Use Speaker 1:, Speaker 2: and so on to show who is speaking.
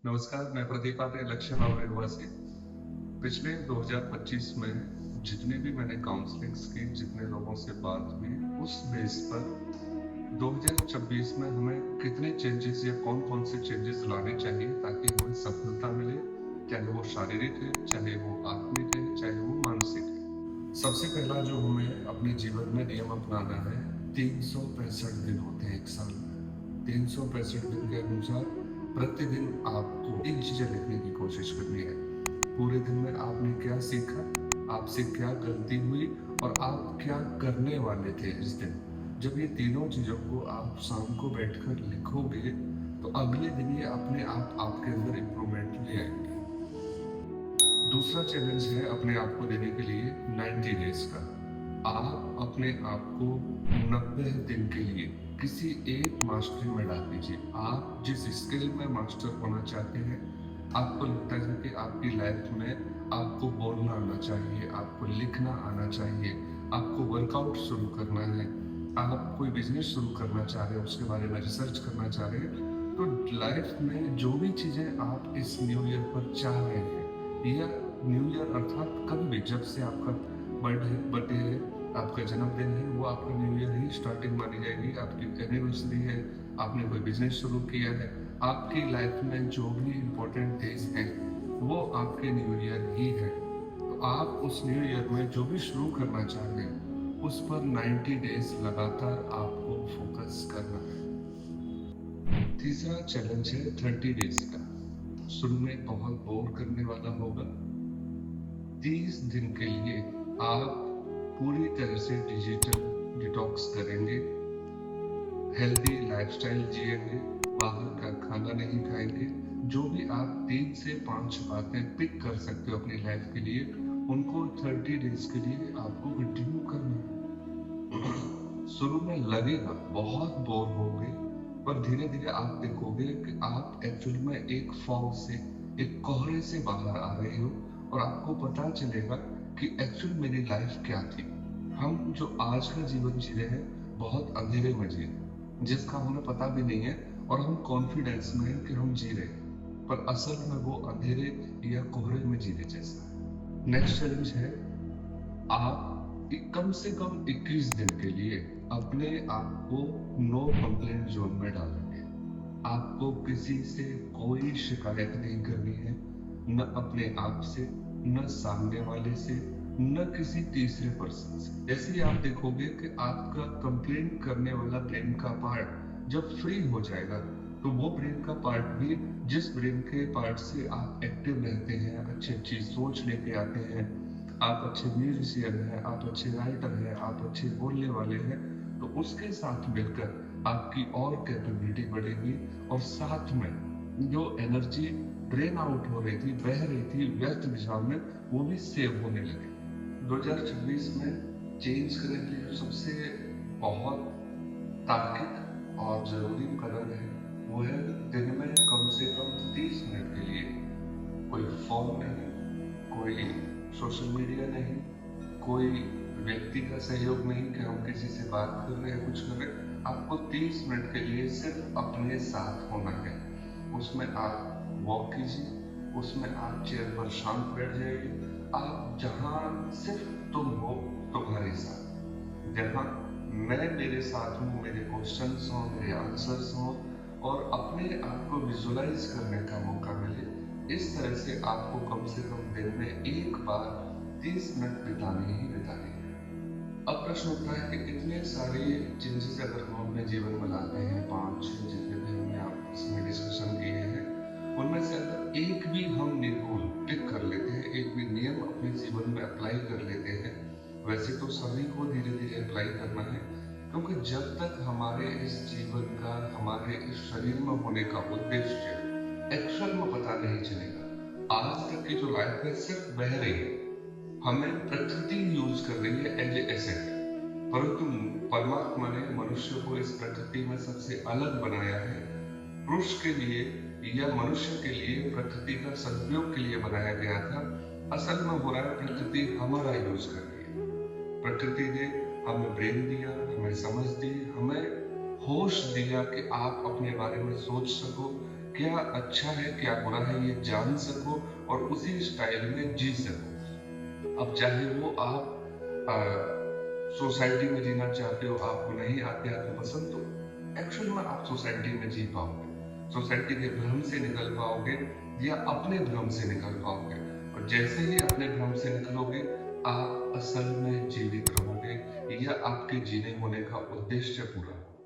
Speaker 1: नमस्कार, मैं प्रदीप आर्य लक्ष्य बाबरे निवासी। पिछले 2025 में जितने भी मैंने काउंसलिंग्स की, जितने लोगों से बात हुई, उस बेस पर 2026 में हमें कितने चेंजेस या कौन-कौन से चेंजेस लाने चाहिए ताकि हमें सफलता मिले, चाहे वो शारीरिक है, चाहे वो आत्मिक है, चाहे वो मानसिक है। सबसे पहला जो हमें अपने जीवन में नियम अपनाना है, 365 दिन होते हैं एक साल में। 365 दिन के अनुसार प्रतिदिन आपको एक चीजें लिखने की कोशिश करनी है। पूरे दिन में आपने क्या सीखा, आपसे क्या गलती हुई और आप क्या करने वाले थे इस दिन। जब ये तीनों चीजों को आप शाम को बैठकर लिखोगे तो अगले दिन ये अपने आप आपके अंदर इम्प्रूवमेंट ले आएंगे। दूसरा चैलेंज है अपने आप को देने के लिए 90 डेज का। आप अपने आप को 90 दिन के लिए किसी एक मास्टरी में डाल दीजिए। आप जिस स्किल में मास्टर होना चाहते हैं, आपको लगता है कि आपकी लाइफ में आपको बोलना आना चाहिए, आपको लिखना आना चाहिए, आपको वर्कआउट शुरू करना है, आप कोई बिजनेस शुरू करना चाह रहे हैं, उसके बारे में रिसर्च करना चाह रहे हैं, तो लाइफ में जो भी चीजें आप इस न्यू ईयर पर चाह रहे हैं, या न्यू ईयर अर्थात कभी भी जब से आपका बर्थडे है, आपका जन्मदिन है, वो आपका न्यू ईयर ही स्टार्टिंग मानी जाएगी। आपकी एनिवर्सरी है, आपने कोई बिजनेस शुरू किया है, आपकी लाइफ में जो भी इम्पोर्टेंट डेज हैं वो आपके न्यू ईयर ही है। तो आप उस न्यू ईयर में जो भी शुरू करना चाह रहे हैं उस पर 90 डेज लगातार आपको फोकस करना है। तीसरा चैलेंज है 30 डेज का। शुरू में बहुत बोर करने वाला होगा। 30 दिन के लिए आप पूरी तरह से डिजिटल डिटॉक्स करेंगे, हेल्दी लाइफस्टाइल जिएंगे, बाहर का खाना नहीं खाएंगे। जो भी आप 3 से 5 बातें पिक कर सकते हो अपनी लाइफ के लिए, उनको 30 डेज के लिए आपको कंटिन्यू करना है। शुरू में लगेगा बहुत बोर होगे, पर धीरे धीरे आप देखोगे कि आप एक्चुअल में एक फॉग से, एक कोहरे से बाहर आ रहे हो और आपको पता चलेगा कि एक्चुअल मेरी लाइफ क्या थी। हम जो आज का जीवन जी रहे हैं बहुत अंधेरे में जी रहे, जिसका हमें पता भी नहीं है, और हम कॉन्फिडेंस में हैं कि हम जी रहे हैं, पर असल में वो अंधेरे या कोहरे में जीने जैसा है। नेक्स्ट चैलेंज है, आप कम से कम 21 दिन के लिए अपने आप को नो कंप्लेंट जोन में डालेंगे। आपको किसी से कोई शिकायत नहीं करनी है, न अपने आप से, न सामने वाले से, न किसी तीसरे पर्सन से। जैसे ही आप देखोगे कि आपका कंप्लेंट करने वाला ब्रेन का पार्ट जब फ्री हो जाएगा, तो वो ब्रेन का पार्ट भी, जिस ब्रेन के पार्ट से आप एक्टिव रहते हैं, अच्छी अच्छी सोच लेके आते हैं, आप अच्छे म्यूजिशियन हैं, आप अच्छे राइटर हैं, आप अच्छे बोलने वाले हैं, तो उसके साथ मिलकर आपकी और कैपेबिलिटी बढ़ेगी, और साथ में जो एनर्जी ड्रेन आउट हो रही थी, बह रही थी व्यस्त दिशा में, वो भी सेव होने लगे। 2026 में चेंज करने के लिए सबसे बहुत तार्किक और जरूरी कदम है, वो है दिन में कम से कम 30 मिनट के लिए कोई फोन नहीं, कोई सोशल मीडिया नहीं, कोई व्यक्ति का सहयोग नहीं कि हम किसी से बात कर रहे हैं, कुछ कर रहे हैं। आपको 30 मिनट के लिए सिर्फ अपने साथ होना है। उसमें आप वॉक कीजिए, उसमें आप चेयर पर शांत बैठ जाइए, आप जहां सिर्फ तुम हो, तुम्हारे साथ, जहां मैं मेरे साथ हूँ, मेरे क्वेश्चंस हों, मेरे आंसर्स हों, और अपने आप को विजुलाइज करने का मौका मिले। इस तरह से आपको कम से कम दिन में एक बार 30 मिनट बिताने ही बिताने हैं। अब प्रश्न उठता है कि इतने सारे चेंजेस अगर हम अपने जीवन में लाते हैं, 5-6 जितने भी हमने इसमें डिस्कशन किए हैं, उनमें से अगर एक भी हम निर्भुल पिक कर लेते हैं, एक भी नियम अपने जीवन में अप्लाई कर लेते हैं, वैसे तो सभी को धीरे धीरे अप्लाई करना है, क्योंकि जब तक हमारे इस जीवन का, हमारे इस शरीर में होने का उद्देश्य एक्चुअल में पता नहीं चलेगा, आज तक की जो लाइफ है सिर्फ बह रही है, हमें प्रकृति यूज कर रही है एज ए एसेट, परंतु परमात्मा ने मनुष्य को इस प्रकृति में सबसे अलग बनाया है। पुरुष के लिए या मनुष्य के लिए प्रकृति का सदुपयोग के लिए बनाया गया था। असल में हो रहा है, प्रकृति हमारा यूज कर रही है। प्रकृति ने हमें ब्रेन दिया, हमें समझ दी, हमें होश दिया कि आप अपने बारे में सोच सको, क्या अच्छा है क्या बुरा है ये जान सको और उसी स्टाइल में जी सको। अब चाहे वो आप सोसाइटी में जीना चाहते हो, आपको नहीं आते पसंद, तो एक्चुअल में आप सोसाइटी में जी पाओगे, सोसाइटी के भ्रम से निकल पाओगे या अपने भ्रम से निकल पाओगे। और जैसे ही अपने भ्रम से निकलोगे आप असल में जीवित रहोगे या आपके जीने होने का उद्देश्य पूरा होगा।